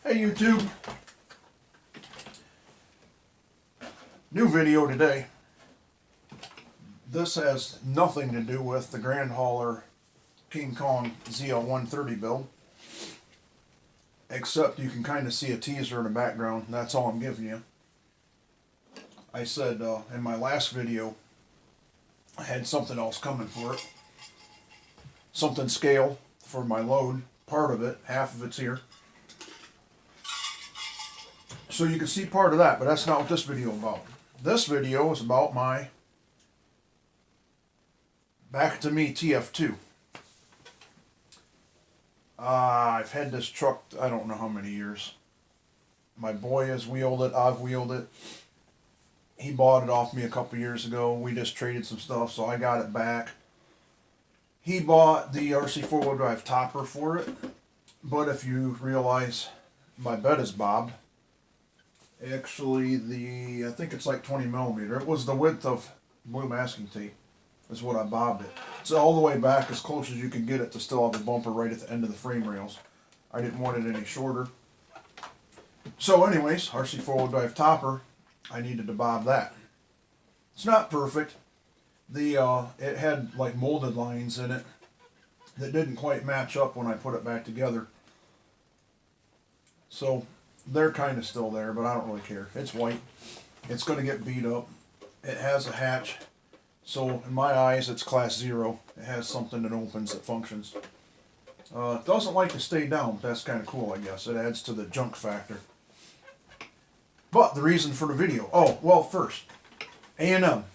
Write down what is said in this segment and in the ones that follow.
Hey YouTube, new video today. This has nothing to do with the Grand Hauler King Kong ZL130 build, except you can kind of see a teaser in the background, and that's all I'm giving you. I said in my last video I had something else coming for it. Something scale for my load, part of it, half of it's here. So you can see part of that, but that's not what this video is about. This video is about my Back to Me tf2. I've had this truck, I don't know how many years. My boy has wheeled it, I've wheeled it. He bought it off me a couple years ago. We just traded some stuff, so I got it back. He bought the RC four-wheel drive topper for it, but if you realize my bed is bobbed, actually I think it's like 20 millimeter. It was the width of blue masking tape is what I bobbed it. It's all the way back as close as you can get it to still have the bumper right at the end of the frame rails. I didn't want it any shorter. So anyways, RC four-wheel drive topper, I needed to bob that. It's not perfect. It had like molded lines in it that didn't quite match up when I put it back together. So they're kind of still there, but I don't really care. It's white. It's going to get beat up. It has a hatch. So in my eyes, it's class 0. It has something that opens that functions. It doesn't like to stay down, but that's kind of cool, I guess. It adds to the junk factor. But the reason for the video. Oh, well, first, A&M.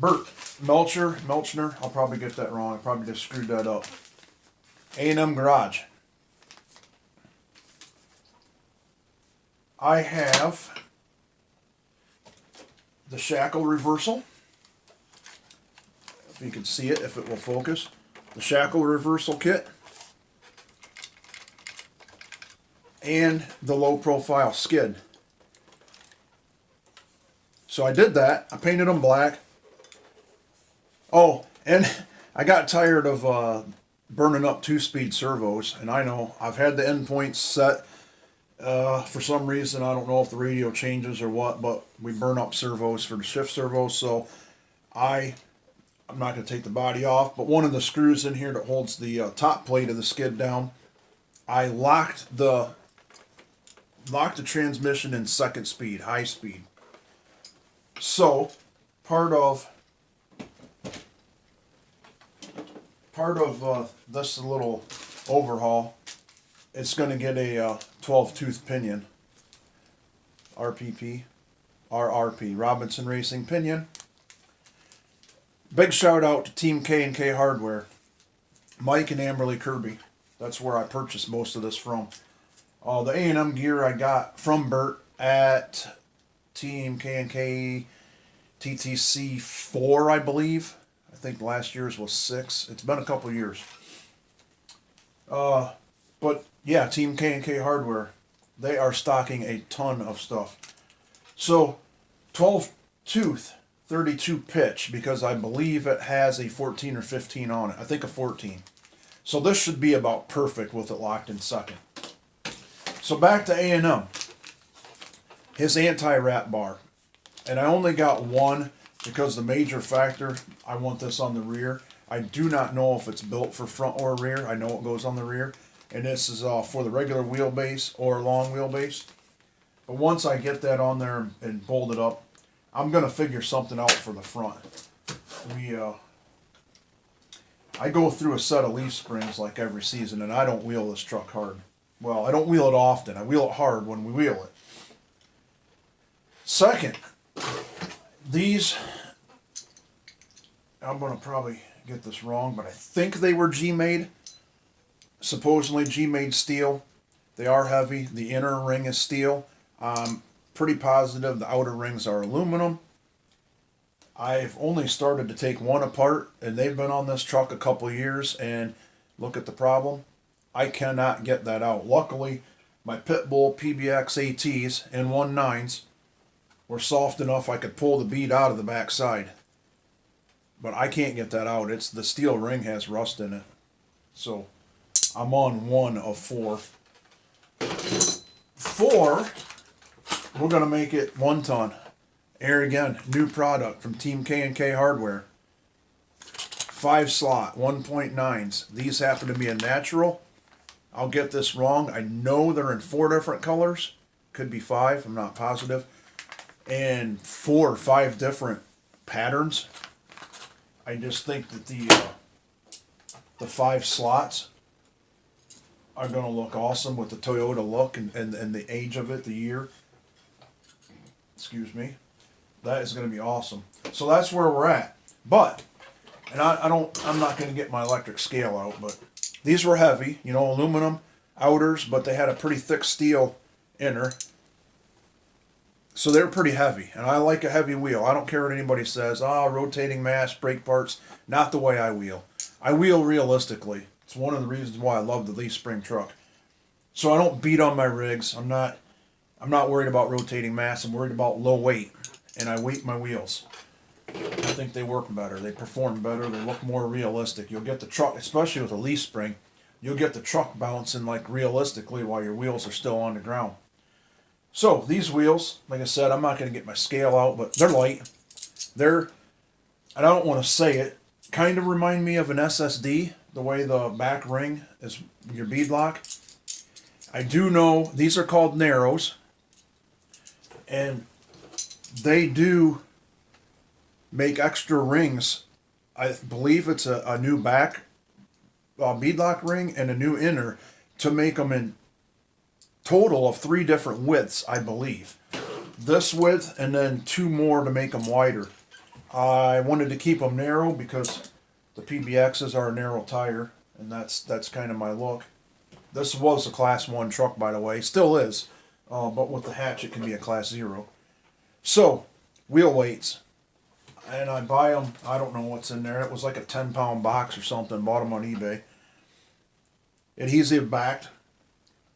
Bert Melchner. I'll probably get that wrong. I probably just screwed that up. A&M Garage. I have the shackle reversal. If you can see it, if it will focus. The shackle reversal kit. And the low profile skid. So I did that. I painted them black. Oh, and I got tired of burning up 2-speed servos. And I know I've had the endpoints set. For some reason, I don't know if the radio changes or what, but we burn up servos for the shift servos. So I'm not going to take the body off, but one of the screws in here that holds the top plate of the skid down, I locked the transmission in second speed, high speed. So part of this little overhaul, it's going to get a 12-tooth pinion, RRP, Robinson Racing pinion. Big shout out to Teamknkhardware, Mike and Amberly Kirby. That's where I purchased most of this from. The A&M gear I got from Bert at Team K&K TTC 4, I believe. I think last year's was 6. It's been a couple years. But yeah, Team Knkardware, they are stocking a ton of stuff. So 12 tooth, 32 pitch, because I believe it has a 14 or 15 on it. I think a 14. So this should be about perfect with it locked in second. So back to A&M. His anti-wrap bar. And I only got one because the major factor, I want this on the rear. I do not know if it's built for front or rear. I know it goes on the rear. And this is for the regular wheelbase or long wheelbase. But once I get that on there and bolt it up, I'm going to figure something out for the front. I go through a set of leaf springs like every season, and I don't wheel this truck hard. Well, I don't wheel it often. I wheel it hard when we wheel it. Second, these, I'm going to probably get this wrong, but I think they were G-made. Supposedly G-made steel. They are heavy. The inner ring is steel. Pretty positive the outer rings are aluminum. I've only started to take one apart, and they've been on this truck a couple of years, and look at the problem. I cannot get that out. Luckily, my Pitbull PBX ATs and 1.9s were soft enough I could pull the bead out of the back side. But I can't get that out. It's the steel ring has rust in it. So I'm on 1 of 4. 4, we're going to make it 1 ton. Here again, new product from Team K&K Hardware. 5 slot, 1.9s. These happen to be a natural. I'll get this wrong. I know they're in 4 different colors. Could be 5, I'm not positive. And 4 or 5 different patterns. I just think that the 5 slots are going to look awesome with the Toyota look and the age of it, the year. Excuse me. That is going to be awesome. So that's where we're at. But, and I'm not going to get my electric scale out, but these were heavy, you know, aluminum outers, but they had a pretty thick steel inner. So they're pretty heavy, and I like a heavy wheel. I don't care what anybody says. Rotating mass, brake parts, not the way I wheel. I wheel realistically. It's one of the reasons why I love the leaf spring truck. So I don't beat on my rigs. I'm not worried about rotating mass. I'm worried about low weight, and I weight my wheels. I think they work better. They perform better. They look more realistic. You'll get the truck, especially with a leaf spring, you'll get the truck bouncing like realistically while your wheels are still on the ground. So these wheels, like I said, I'm not going to get my scale out, but they're light. And I don't want to say it, kind of remind me of an SSD, the way the back ring is your bead lock. I do know these are called narrows, and they do make extra rings. I believe it's a new back beadlock ring and a new inner to make them in total of 3 different widths, I believe. This width and then 2 more to make them wider. I wanted to keep them narrow because the PBXs are a narrow tire, and that's kind of my look. This was a Class 1 truck, by the way. Still is, but with the hatch it can be a Class 0. So, wheel weights. And I buy them, I don't know what's in there. It was like a 10-pound box or something. Bought them on eBay. Adhesive backed.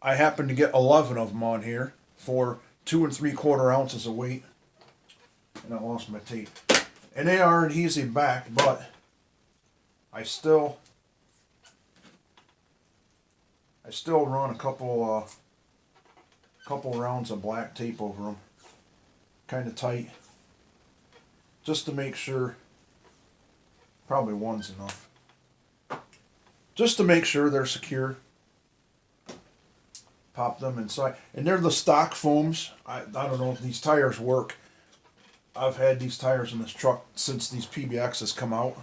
I happened to get 11 of them on here for 2 3/4 ounces of weight. And I lost my tape. And they are adhesive backed, but I still run a couple rounds of black tape over them. Kind of tight. Just to make sure, probably one's enough. Just to make sure they're secure. Pop them inside. And they're the stock foams. I don't know if these tires work. I've had these tires in this truck since these PBXs come out.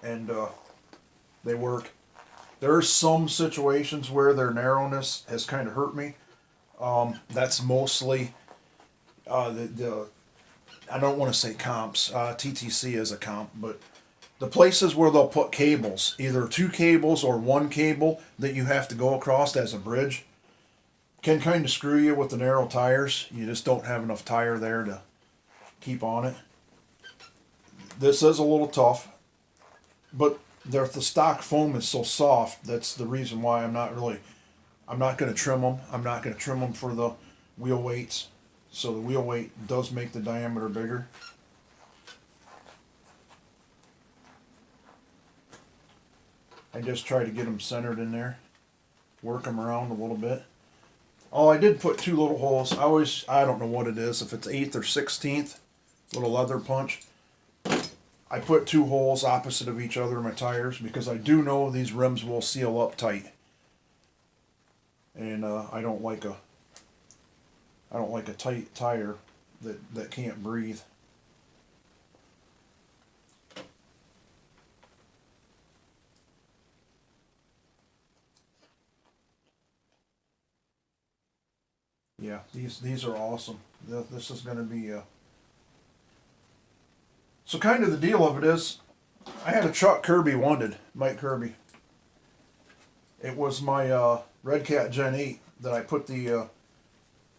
And they work. There are some situations where their narrowness has kind of hurt me. That's mostly I don't want to say comps. TTC is a comp, but the places where they'll put cables, either 2 cables or 1 cable that you have to go across as a bridge, can kind of screw you with the narrow tires. You just don't have enough tire there to keep on it. This is a little tough, but the stock foam is so soft. That's the reason why I'm not going to trim them. I'm not going to trim them for the wheel weights. So the wheel weight does make the diameter bigger. I just try to get them centered in there. Work them around a little bit. Oh, I did put 2 little holes. I don't know what it is, if it's 1/8 or 1/16, little leather punch. I put 2 holes opposite of each other in my tires because I do know these rims will seal up tight. And I don't like a tight tire that can't breathe. Yeah, these are awesome. This is going to be so kind of the deal of it is, I had a truck Kirby wanted, Mike Kirby. It was my Red Cat Gen 8 that I put the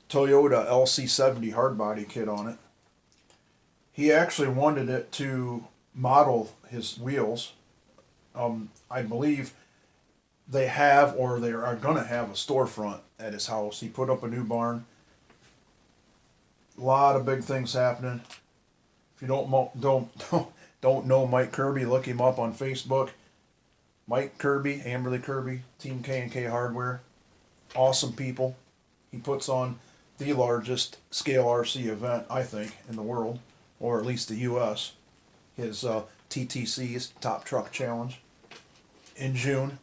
Toyota LC70 hardbody kit on it. He actually wanted it to model his wheels. I believe they have, or they are going to have, a storefront at his house. He put up a new barn. A lot of big things happening. If you don't know Mike Kirby, look him up on Facebook. Mike Kirby, Amberley Kirby, Team K&K Hardware. Awesome people. He puts on the largest scale RC event, I think, in the world, or at least the U.S. His TTC's Top Truck Challenge in June.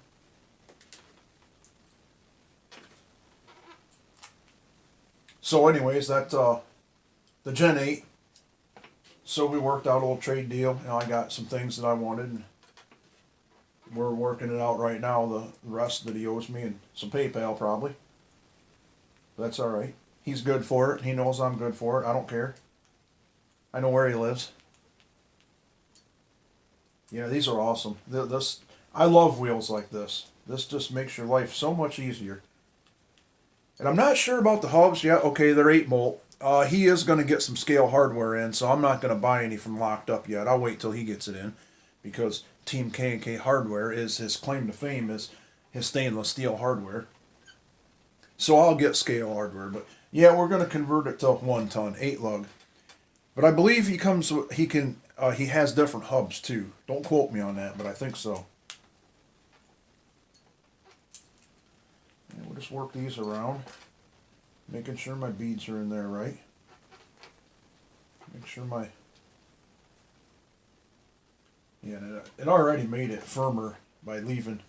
So anyways, that the Gen 8. So we worked out a little trade deal. You know, I got some things that I wanted, and we're working it out right now, the rest that he owes me, and some PayPal probably. That's all right. He's good for it. He knows I'm good for it. I don't care. I know where he lives. Yeah, these are awesome. I love wheels like this. This just makes your life so much easier. And I'm not sure about the hubs yet. Okay, they're 8-bolt. He is going to get some scale hardware in, so I'm not going to buy any from Locked Up yet. I'll wait till he gets it in, because Teamknkhardware is his claim to fame, is his stainless steel hardware. So I'll get scale hardware, but yeah, we're going to convert it to 1 ton, 8 lug. But I believe he has different hubs too. Don't quote me on that, but I think so. And we'll just work these around, making sure my beads are in there right. Make sure yeah, it already made it firmer by leaving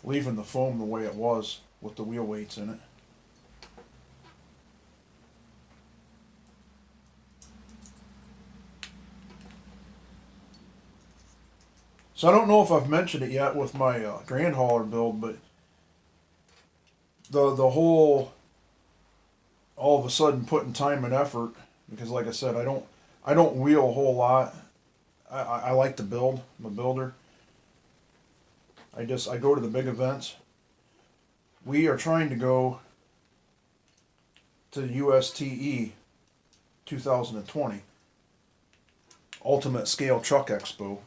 the foam the way it was with the wheel weights in it. So I don't know if I've mentioned it yet with my Grand Hauler build, but the whole, all of a sudden putting time and effort, because like I said, I don't wheel a whole lot. I like to build. I'm a builder. I go to the big events. We are trying to go to the USTE 2020 Ultimate Scale Truck Expo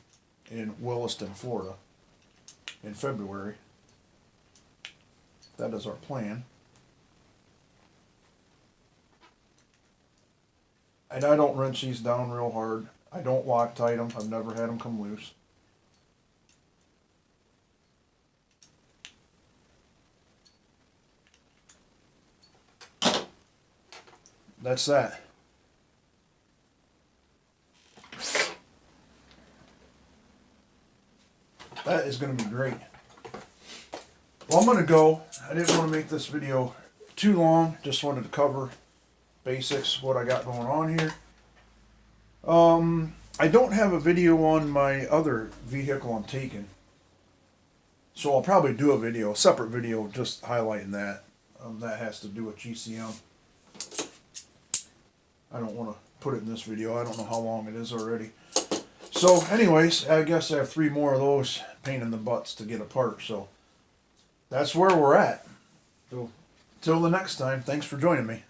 in Williston, Florida in February. That is our plan. And I don't wrench these down real hard. I don't Loctite them. I've never had them come loose. That's that. That is going to be great. Well, I'm going to go. I didn't want to make this video too long. Just wanted to cover basics, what I got going on here. I don't have a video on my other vehicle I'm taking. So I'll probably do a separate video, just highlighting that. That has to do with GCM. I don't want to put it in this video. I don't know how long it is already. So anyways, I guess I have 3 more of those pain in the butts to get apart. So that's where we're at. So till the next time, thanks for joining me.